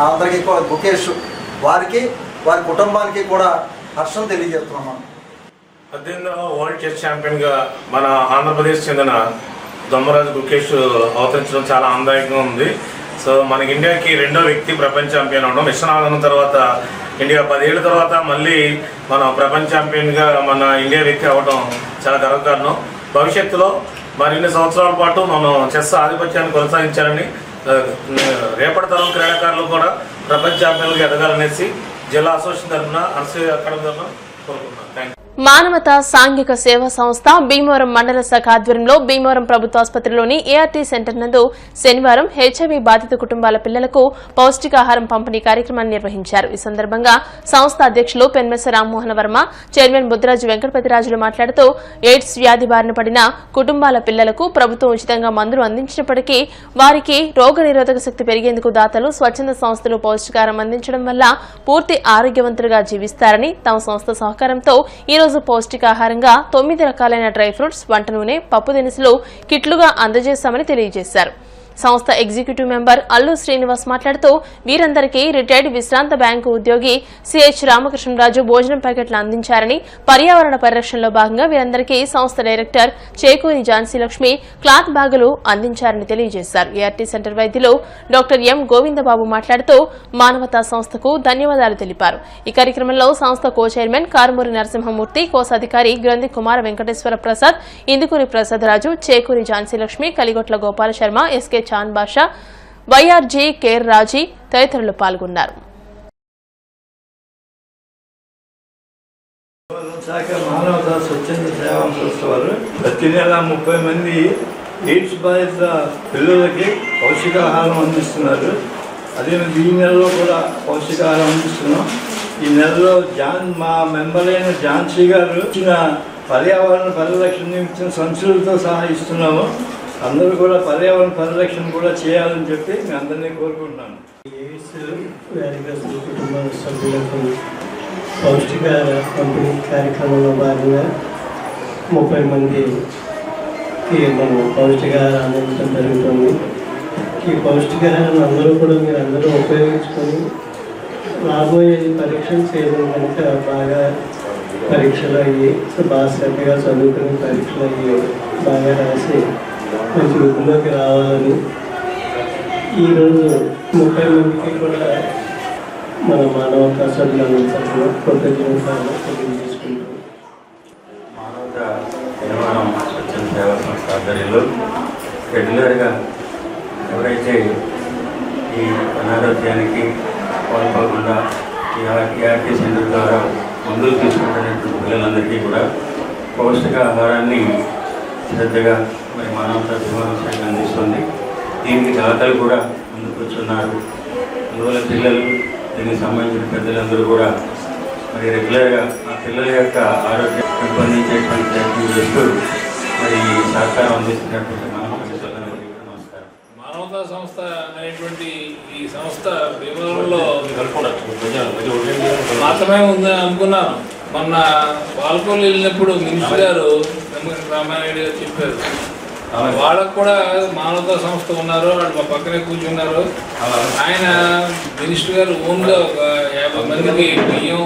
అందరికీ కూడా గుకేష్ వారికి వారి కుటుంబానికి కూడా హర్షం తెలియజేస్తున్నాం. 18వ వరల్డ్ చెస్ ఛాంపియన్గా మన ఆంధ్రప్రదేశ్ చెందిన దొమ్మరాజు గుకేష్ అవతరించడం చాలా ఆనందదాయకంగా ఉంది. సో మనకి ఇండియాకి రెండో వ్యక్తి ప్రపంచ ఛాంపియన్ అవడం, విశ్వనాథన్ తర్వాత ఇండియా 10 ఏళ్ళ తర్వాత మళ్ళీ మన ప్రపంచ ఛాంపియన్గా మన ఇండియా వ్యక్తి అవ్వడం చాలా గర్వకారణం. భవిష్యత్తులో మరిన్ని సంవత్సరాల పాటు మనం చెస్ ఆధిపత్యాన్ని కొనసాగించాలని, రేపటి తరం క్రీడాకారులు కూడా ప్రపంచ ఛాంపియన్లుగా ఎదగాలనేసి జిల్లా అసోసియేషన్ తరఫున అనసూయ అకాడమీ తరఫున కోరుకుంటున్నాను. Thank you. మానవతా సాంఘిక సేవా సంస్థ భీమవరం మండల శాఖ ఆధ్వర్యంలో భీమవరం ప్రభుత్వ ఆసుపత్రిలోని ఏఆర్టీ సెంటర్ నందు శనివారం హెచ్ఐవి బాధిత కుటుంబాల పిల్లలకు పౌష్టికాహారం పంపిణీ కార్యక్రమాన్ని నిర్వహించారు. ఈ సందర్భంగా సంస్థ అధ్యక్షులు పెన్మెస రామ్మోహన వర్మ, చైర్మన్ బుద్దిరాజు వెంకటపతిరాజులు మాట్లాడుతూ ఎయిడ్స్ వ్యాధి బారిన పడిన కుటుంబాల పిల్లలకు ప్రభుత్వం ఉచితంగా మందులు అందించినప్పటికీ వారికి రోగనిరోధక శక్తి పెరిగేందుకు దాతలు, స్వచ్ఛంద సంస్థలు పౌష్టికాహారం అందించడం వల్ల పూర్తి ఆరోగ్యవంతులుగా జీవిస్తారని తమ సంస్థ సహకారంతో ఈ రోజు పౌష్టికాహారంగా 9 రకాలైన డ్రై ఫ్రూట్స్, వంట నూనె, పప్పు దినుసులు కిట్లుగా అందజేశామని తెలియజేశారు. సంస్థ ఎగ్జిక్యూటివ్ మెంబర్ అల్లు శ్రీనివాస్ మాట్లాడుతూ వీరందరికీ రిటైర్డ్ విశ్రాంత బ్యాంకు ఉద్యోగి సిహెచ్ రామకృష్ణరాజు భోజనం ప్యాకెట్లు అందించారని, పర్యావరణ పరిరక్షణలో భాగంగా వీరందరికీ సంస్థ డైరెక్టర్ చేకూరి ఝాన్సీ లక్ష్మి క్లాత్ బ్యాగులు అందించారని తెలియజేశారు. ఏఆర్టీ సెంటర్ వైద్యులు డాక్టర్ ఎం గోవిందబాబు మాట్లాడుతూ మానవతా సంస్థకు ధన్యవాదాలు తెలిపారు. ఈ కార్యక్రమంలో సంస్థ కో చైర్మన్ కారుమూరి నరసింహమూర్తి, కోశాధికారి గ్రంథి కుమార వెంకటేశ్వర ప్రసాద్, ఇందుకూరి ప్రసాద్ రాజు, చేకూరి ఝాన్సీ లక్ష్మి, కలిగొట్ల గోపాల శర్మ, ఎస్కే చాన్ బాషా, వైఆర్జీ కేర్ రాజీ తదితరులు పాల్గొన్నారు. మానవతా స్వచ్ఛంద సేవా సంస్థ వారు ప్రతి నెల 30 మంది ఎయిడ్స్ బాధిత పిల్లలకి పౌష్టికాహారం అందిస్తున్నారు. అదే ఈ నెలలో కూడా పౌష్టికాహారం అందిస్తున్నాం. ఈ నెలలో మా మెంబర్ అయిన ఝాన్సీ గారు ఇచ్చిన పర్యావరణ పరిరక్షణ నిమిత్తం సంచులతో సహా ఇస్తున్నాము. అందరూ కూడా పర్యావరణ పరిరక్షణ కూడా చేయాలని చెప్పి మేము అందరినీ కోరుకుంటున్నాను. ఎయిడ్స్ వ్యాధిగ్రస్తుల కుటుంబ సభ్యులకు పౌష్టికాహార పంపిణీ కార్యక్రమంలో భాగంగా 30 మందికి మనం పౌష్టికాహారం అందించడం జరుగుతుంది. ఈ పౌష్టికాహారం అందరూ కూడా మీరు అందరూ ఉపయోగించుకొని రాబోయే పరీక్షలు చేయడం కనుక బాగా పరీక్షలు అయ్యి బాగా శ్రద్ధగా చదువుకుని పరీక్షలు అయ్యి బాగా రాసి మంచి వృద్ధిలోకి రావాలని ఈరోజు 30 మందికి కూడా మన మానవతా సభ్యులందరి తరఫున కృతజ్ఞతలు తెలియజేసుకుంటాం. మానవతా నిర్మాణం స్వచ్ఛంద సేవా సంస్థ ఆధ్వర్యంలో రెగ్యులర్గా ఎవరైతే ఈ అనారోగ్యానికి పాల్పోకుండా ఈఆర్టీ సెంటర్ ద్వారా మందులు తీసుకుంటున్నటువంటి పిల్లలందరికీ కూడా పౌష్టికాహారాన్ని శ్రద్ధగా మరి మానవతా నిర్మాణ శాఖ అందిస్తుంది. దీనికి దాతలు కూడా ముందుకు వచ్చున్నారు. అందువల్ల పిల్లలు, దీనికి సంబంధించిన పెద్దలందరూ కూడా మరి రెగ్యులర్గా ఆ పిల్లల యొక్క ఆరోగ్యం పెంపొందించేటువంటి ప్రయత్నం చేస్తూ మరి సహకారం అందిస్తున్నటువంటి నమస్కారం. మానవతా సంస్థ అనేటువంటి ఈ సంస్థ భీమవరంలో మాత్రమే ఉందని అనుకున్నాను. మొన్న పాల్గొని వెళ్ళినప్పుడు మినిస్టర్ గారు రామారెడ్డి గారు చెప్పారు వాళ్ళకు కూడా మానవతా సంస్థ ఉన్నారు, వాళ్ళు మా పక్కనే కూర్చున్నారు. ఆయన మినిస్టర్ గారు ఓన్గా ఒక 50 మందికి బియ్యం,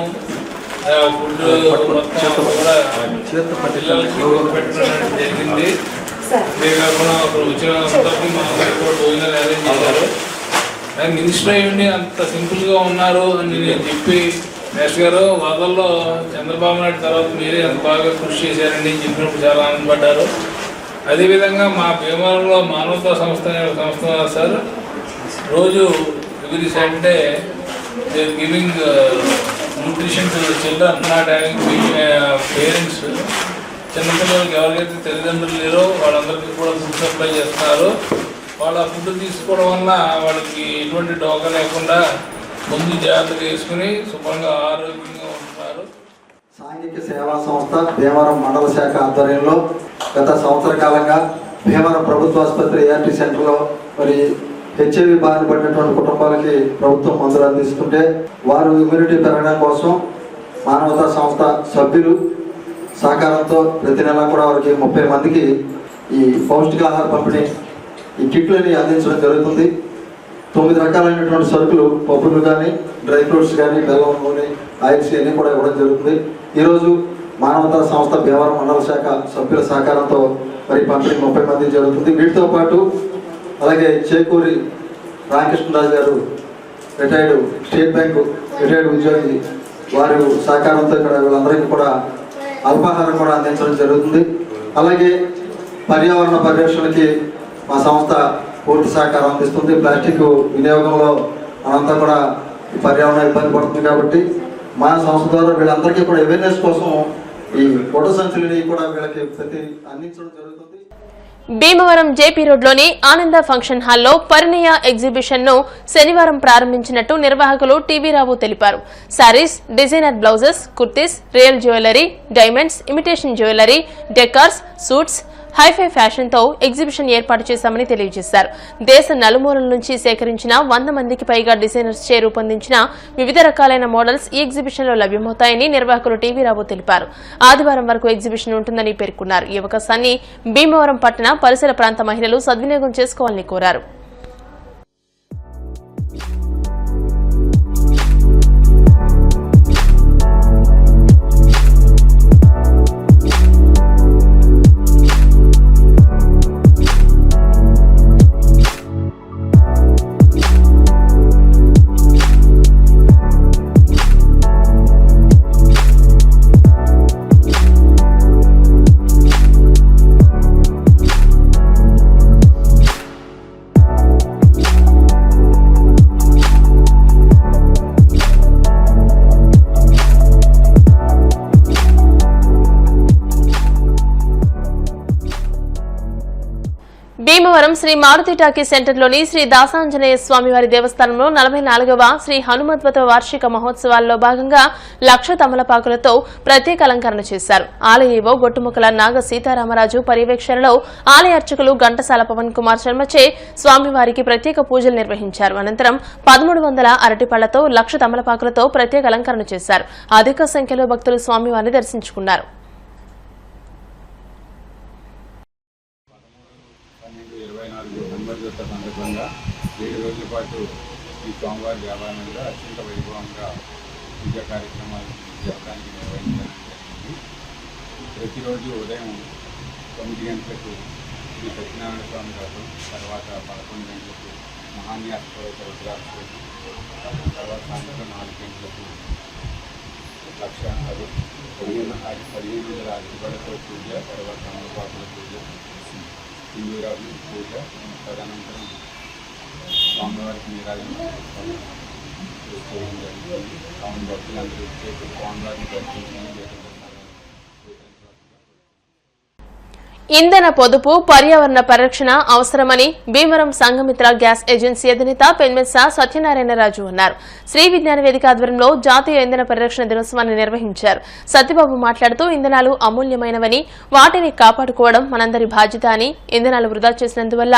ఫుడ్ మొత్తం కూడా పిల్లలకి పెట్టడం జరిగింది. అంతేకాకుండా అక్కడ వచ్చిన అందరికీ మా అందరికీ కూడా భోజనాలు అరేంజ్ చేశారు. మినిస్టర్ అయ్యండి అంత సింపుల్గా ఉన్నారు అని నేను చెప్పి, మినిస్టర్ గారు వరదల్లో చంద్రబాబు నాయుడు తర్వాత మీరే అంత బాగా కృషి చేశారండి అని చెప్పినప్పుడు చాలా ఆనందపడ్డారు. అదేవిధంగా మా భీమవరంలో మానవతా సంస్థ అనే సంస్థ సార్ రోజు every Sunday they giving nutrition to children not having parents. చిన్నపిల్లలకి ఎవరికైతే తల్లిదండ్రులు లేరో వాళ్ళందరికీ కూడా ఫుడ్ సప్లై చేస్తున్నారు. వాళ్ళ ఫుడ్ తీసుకోవడం వల్ల వాళ్ళకి ఎటువంటి డోకా లేకుండా ముందు జాగ్రత్తగా వేసుకుని శుభ్రంగా ఆరోగ్యంగా ఉంటున్నారు. సాంఘిక సేవా సంస్థ భీమవరం మండల శాఖ ఆధ్వర్యంలో గత సంవత్సర కాలంగా భీమవరం ప్రభుత్వ ఆసుపత్రి ఏఆర్టీ సెంటర్లో మరి హెచ్ఐవి బారిన పడినటువంటి కుటుంబాలకి ప్రభుత్వం మందులు అందిస్తుంటే వారు ఇమ్యూనిటీ పెరగడం కోసం మానవతా సంస్థ సభ్యులు సహకారంతో ప్రతి నెల కూడా వారికి 30 మందికి ఈ పౌష్టికాహార పంపిణీ ఈ కిట్లని అందించడం జరుగుతుంది. 9 రకాలైనటువంటి సరుకులు, పప్పులు కానీ, డ్రై ఫ్రూట్స్ కానీ, బెల్లం, నూనె, ఆయిల్స్ అన్నీ కూడా ఇవ్వడం జరుగుతుంది. ఈరోజు మానవతా సంస్థ భీమవరం మండల శాఖ సభ్యుల సహకారంతో మరి పంపిణీ 30 మంది జరుగుతుంది. వీటితో పాటు అలాగే చేకూరి రామకృష్ణరాజు గారు రిటైర్డ్ స్టేట్ బ్యాంకు రిటైర్డ్ ఉద్యోగి వారి సహకారంతో ఇక్కడ వీళ్ళందరికీ కూడా అల్పాహారం కూడా అందించడం జరుగుతుంది. అలాగే పర్యావరణ పరిరక్షణకి మా సంస్థ పూర్తి సహకారం అందిస్తుంది. ప్లాస్టిక్ వినియోగంలో మనంతా కూడా పర్యావరణ ఇబ్బంది పడుతుంది కాబట్టి మా సంస్థ ద్వారా వీళ్ళందరికీ కూడా అవేర్నెస్ కోసం ఈ ఫోటో సంచులని కూడా వీళ్ళకి అందించడం జరుగుతుంది. భీమవరం జేపీ రోడ్లోని ఆనంద ఫంక్షన్ హాల్లో పరిణయ ఎగ్జిబిషన్ ను శనివారం ప్రారంభించినట్టు నిర్వాహకులు టీవీ రావు తెలిపారు. Saris, designer blouses, kurtis, real jewellery, diamonds, imitation jewellery, decors, suits, hifi fashion తో ఎగ్జిబిషన్ ఏర్పాటు చేశామని తెలియజేశారు. దేశ నలుమూలల నుంచి సేకరించిన 100 మందికి పైగా డిజైనర్స్ చే రూపొందించిన వివిధ రకాలైన మోడల్స్ ఈ ఎగ్జిబిషన్ లో లభ్యమవుతాయని నిర్వాహకులు టీవీ రావు తెలిపారు. ఆదివారం వరకు ఎగ్జిబిషన్ ఉంటుందని పేర్కొన్నారు. ఈ అవకాశాన్ని భీమవరం పట్టణ పరిసర ప్రాంత మహిళలు సద్వినియోగం చేసుకోవాలని కోరారు. భీమవరం శ్రీ మారుతి టాకీస్ సెంటర్లోని శ్రీ దాసాంజనేయ స్వామివారి దేవస్థానంలో 44వ శ్రీ హనుమద్వత వార్షిక మహోత్సవాల్లో భాగంగా 1,00,000 తమలపాకులతో ప్రత్యేక అలంకరణ చేశారు. ఆలయ ఈవో గొట్టుముక్కల నాగ సీతారామరాజు పర్యవేక్షణలో ఆలయ అర్చకులు ఘంటసాల పవన్ కుమార్ శర్మచే స్వామివారికి ప్రత్యేక పూజలు నిర్వహించారు. అనంతరం 1300 అరటిపళ్లతో 1,00,000 తమలపాకులతో ప్రత్యేక అలంకరణ చేశారు. అధిక సంఖ్యలో భక్తులు స్వామివారిని దర్శించుకున్నారు. 12-24 హనుమద్వత సందర్భంగా 7 రోజుల పాటు ఈ స్వామివారి దేవాలయంలో అత్యంత వైభవంగా పూజా కార్యక్రమాలు జరగడానికి నిర్వహించడం జరిగింది. ప్రతిరోజు ఉదయం 9 గంటలకు శ్రీ సత్యనారాయణ స్వామి వ్రతం, తర్వాత 11 గంటలకు మహాన్యాసపూర్వక రుద్రాభిషేకం, తర్వాత సాయంత్రం 4 గంటలకు 1500 అరటిపళ్ళతో పూజ, తర్వాత అమరపాకుల పూజ, సింధూరాలు పూజ, తదనంతరం స్వామివారికి నీరాజన చేసుకోవడం జరిగింది. కావున భక్తులందరూ వచ్చేసి స్వామివారిని దర్శించి ఇంధన పొదుపు, పర్యావరణ పరిరక్షణ అవసరమని భీమవరం సంఘమిత్ర గ్యాస్ ఏజెన్సీ అధినేత పెన్మెత్స సత్యనారాయణరాజు అన్నారు. శ్రీ విజ్ఞాన వేదిక ఆధ్వర్యంలో జాతీయ ఇంధన పరిరక్షణ దినోత్సవాన్ని నిర్వహించారు. సత్యబాబు మాట్లాడుతూ ఇంధనాలు అమూల్యమైనవని, వాటిని కాపాడుకోవడం మనందరి బాధ్యత అని, ఇంధనాలు వృధా చేసినందువల్ల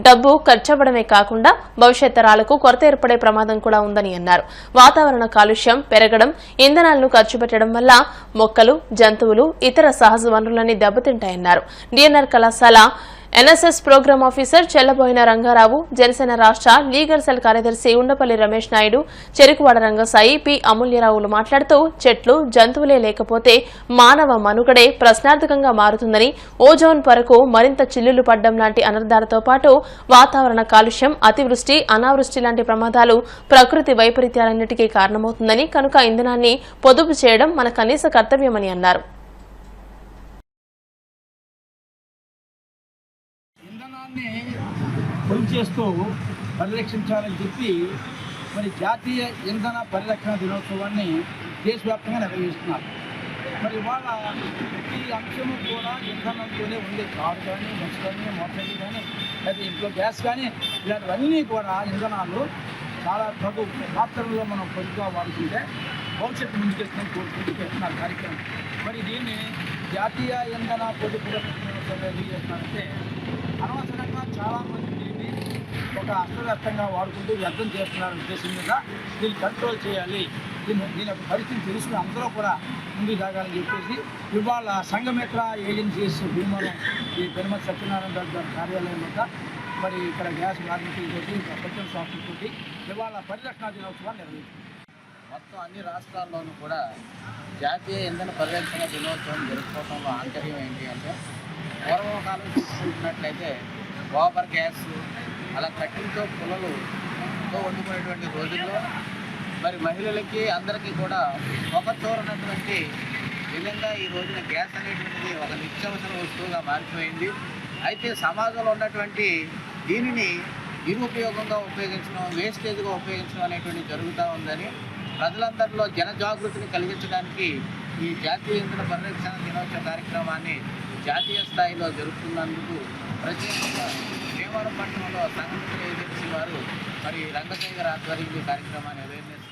డబ్బు ఖర్చవ్వడమే కాకుండా భవిష్యత్ తరాలకు కొరత ఏర్పడే ప్రమాదం కూడా ఉందని అన్నారు. వాతావరణ కాలుష్యం పెరగడం, ఇంధనాలను ఖర్చు పెట్టడం వల్ల మొక్కలు, జంతువులు, ఇతర సహజ వనరులన్నీ దెబ్బతింటాయన్నారు. డిఎన్ఆర్ కళాశాల NSS programme officer Chellaboyina Rangarao, Janasena రాష్ట్ర లీగల్ సెల్ కార్యదర్శి ఉండపల్లి రమేష్ నాయుడు, చెరుకువాడ రంగసాయి, పి అమూల్యరావులు మాట్లాడుతూ చెట్లు, జంతువులే లేకపోతే మానవ మనుగడే ప్రశ్నార్థకంగా మారుతుందని, ఓజోన్ పొరకు మరింత చిల్లులు పడ్డం లాంటి అనర్థాలతో పాటు వాతావరణ కాలుష్యం, అతివృష్టి, అనావృష్టి లాంటి ప్రమాదాలు ప్రకృతి వైపరీత్యాలన్నిటికీ కారణమవుతుందని, కనుక ఇంధనాన్ని పొదుపు చేయడం మన కనీస కర్తవ్యమని అన్నారు. పొదుపు చేస్తూ పరిరక్షించాలని చెప్పి మరి జాతీయ ఇంధన పరిరక్షణ దినోత్సవాన్ని దేశవ్యాప్తంగా నిర్వహిస్తున్నారు. మరి ఇవాళ ప్రతి అంశము కూడా ఇంధనంతోనే ఉంది. కారు కానీ, బస్సు కానీ, మోటార్ సైకిల్ కానీ, లేదా ఇంట్లో గ్యాస్ కానీ, ఇలాంటివన్నీ కూడా ఇంధనాలు చాలా తగు పాత్రలో మనం పొదుపుగా వాడుతుంటే భవిష్యత్తు ముందుకెళ్తుందని కోరుకుంటూ చేస్తున్నారు కార్యక్రమం. మరి దీన్ని జాతీయ ఇంధన పొదుపు దినోత్సవం ఎందుకు చేస్తున్నారంటే అనవసరంగా చాలామంది దీన్ని ఒక అస్తవ్యస్తంగా వాడుకుంటూ వ్యర్థం చేస్తున్నారనే ఉద్దేశం మీద దీన్ని కంట్రోల్ చేయాలి. దీని యొక్క పరిస్థితి తెలుసుకుని అందరూ కూడా ముందుకు సాగాలని చెప్పేసి ఇవాళ సంఘమిత్ర ఏజెన్సీస్ భీమవరం ఈ పెనుమతి సత్యనారాయణ గారి కార్యాలయం వద్ద మరి ఇక్కడ గ్యాస్ కార్మికులతోటి స్వచ్ఛంద సంస్థలతోటి ఇవాళ పరిరక్షణ దినోత్సవాన్ని నిర్వహించారు. మొత్తం అన్ని రాష్ట్రాల్లోనూ కూడా జాతీయ ఇంధన పరిరక్షణ దినోత్సవం జరుపుకోవడంలో ఆంతర్యం ఏంటి అంటే పూర్వకాలం తీసుకుంటున్నట్లయితే గోబర్ గ్యాస్ అలా కట్టెలతో పుల్లలతో వండుకునేటువంటి రోజుల్లో మరి మహిళలకి అందరికీ కూడా పొగతోరనటువంటి విధంగా ఈ రోజున గ్యాస్ అనేటువంటిది ఒక నిత్యావసర వస్తువుగా మారిపోయింది. అయితే సమాజంలో ఉన్నటువంటి దీనిని నిరుపయోగంగా ఉపయోగించడం, వేస్టేజ్గా ఉపయోగించడం అనేటువంటిది జరుగుతూ ఉందని ప్రజలందరిలో జనజాగృతిని కలిగించడానికి ఈ జాతీయ ఇంధన పరిరక్షణ దినోత్సవ కార్యక్రమాన్ని జాతీయ స్థాయిలో జరుపుతున్నందుకు ప్రత్యేకంగా భీమవరం పట్టణంలో సంఘమిత్ర ఏజెన్సీ వారు మరి రంగసాయి గారి ఆధ్వర్యంలో కార్యక్రమాన్ని అవేర్నెస్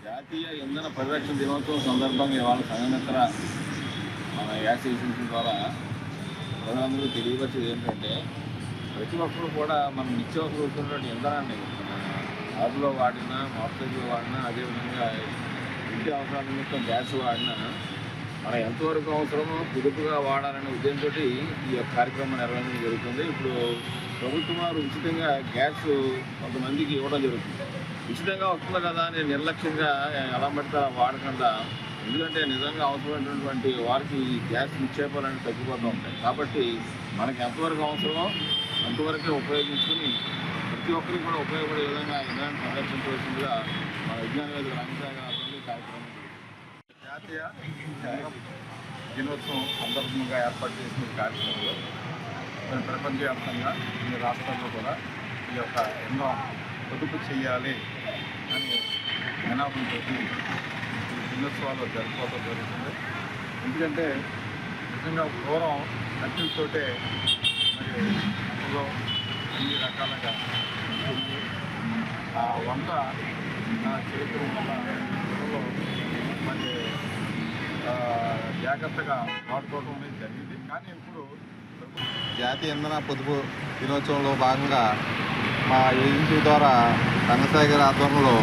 జాతీయ ఇంధన పరిరక్షణ దినోత్సవం సందర్భంగా ఇవాళ సంఘమిత్ర మన గ్యాస్ ఏజెన్సీ ద్వారా ప్రజలందరూ తెలియవచ్చేది ఏంటంటే ప్రతి ఒక్కరు కూడా మనం నిత్యావసర వస్తున్నటువంటి ఇంధనాన్ని ఆరులో వాడినా, మోటార్లో వాడినా, అదేవిధంగా ఇంటి అవసరాల నిమిత్తం గ్యాస్ వాడినా మనం ఎంతవరకు అవసరమో పొదుపుగా వాడాలనే ఉద్దేశంతో ఈ యొక్క కార్యక్రమం నిర్వహించడం జరుగుతుంది. ఇప్పుడు ప్రభుత్వం వారు ఉచితంగా గ్యాస్ కొంతమందికి ఇవ్వడం జరుగుతుంది. ఉచితంగా వస్తుంది కదా అని నిర్లక్ష్యంగా ఎలా పడితే వాడకుండా, ఎందుకంటే నిజంగా అవసరమైనటువంటి వారికి ఈ గ్యాస్ నిక్షేపాలన్నీ తగ్గిపోతూ ఉంటాయి. కాబట్టి మనకి ఎంతవరకు అవసరమో అంతవరకే ఉపయోగించుకుని ప్రతి ఒక్కరికి కూడా ఉపయోగపడే విధంగా ఇంధనాన్ని సంరక్షించవలసిందిగా మన విజ్ఞానవేత్త రంగసాయి గారి కార్యక్రమం జాతీయ దినోత్సవం సందర్భంగా ఏర్పాటు చేసిన కార్యక్రమంలో ప్రపంచవ్యాప్తంగా ఈ రాష్ట్రాల్లో కూడా ఈ యొక్క ఎన్నో పొదుపు చేయాలి అని నినాదంతో ఈ దినోత్సవాలు జరుపుకోవడం జరుగుతుంది. ఎందుకంటే నిజంగా పూర్వం కట్టెలతోటే మరి అందులో అన్ని రకాలుగా ఆ వంట చేయటం వల్ల మరి జాగ్రత్తగా వాడుకోవడం అనేది జరిగింది. కానీ ఇప్పుడు జాతీయ ఇంధన పొదుపు దినోత్సవంలో భాగంగా మా ఏజెన్సీ ద్వారా రంగసాయి గారి ఆధ్వర్యంలో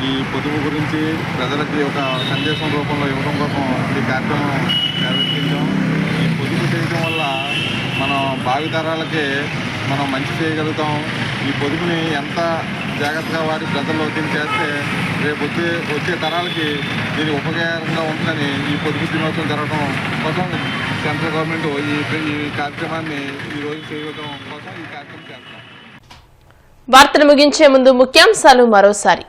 ఈ పొదుపు గురించి ప్రజలకి ఒక సందేశం రూపంలో ఇవ్వడం కోసం ఈ కార్యక్రమం నిర్వహించాం. ఈ పొదుపు చేయడం వల్ల మనం భావితరాలకి మనం మంచి చేయగలుగుతాం. ఈ పొదుపుని ఎంత జాగ్రత్తగా వాడి ప్రజల్లోకి చేస్తే రేపు వచ్చే తరాలకి దీని ఉపకారంగా ఉంటుందని ఈ పొదుపు దినోత్సవం జరగడం కోసం సెంట్రల్ గవర్నమెంట్ ఈ కార్యక్రమాన్ని ఈరోజు చేయడం కోసం ఈ కార్యక్రమం చేస్తాం. వార్తలు ముగించే ముందు ముఖ్యాంశాలు మరోసారి.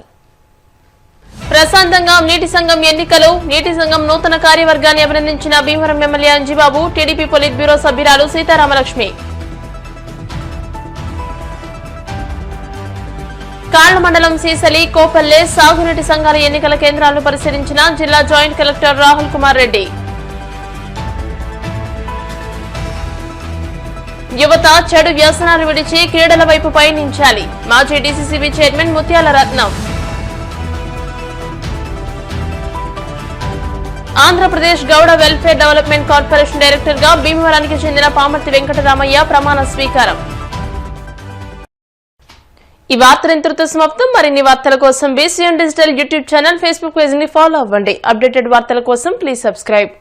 ప్రశాంతంగా నీటి సంఘం ఎన్నికలు, నీటి సంఘం నూతన కార్యవర్గాన్ని అభినందించిన Bhimavaram MLA Anjibabu, TDP politburo సభ్యురాలు సీతారామలక్ష్మి. కాళ్ల మండలం సీసలి, కోపల్లె సాగునీటి సంఘాల ఎన్నికల కేంద్రాలను పరిశీలించిన జిల్లా జాయింట్ కలెక్టర్ రాహుల్ కుమార్ రెడ్డి. యువత చెడు వ్యసనాలు విడిచి క్రీడల వైపు పయనించాలి, మాజీ DCCB chairman Mutyala Ratnam. Andhra Pradesh Gouda welfare development corporation director గా భీమవరానికి చెందిన పామర్తి వెంకటరామయ్య ప్రమాణ స్వీకారం. ఈ వార్తలు ఇంతటితో సమాప్తం. మరిన్ని వార్తల కోసం BCN digital YouTube channel, Facebook page ని ఫాలో అవ్వండి. అప్డేటెడ్ వార్తల కోసం ప్లీజ్ సబ్స్క్రైబ్.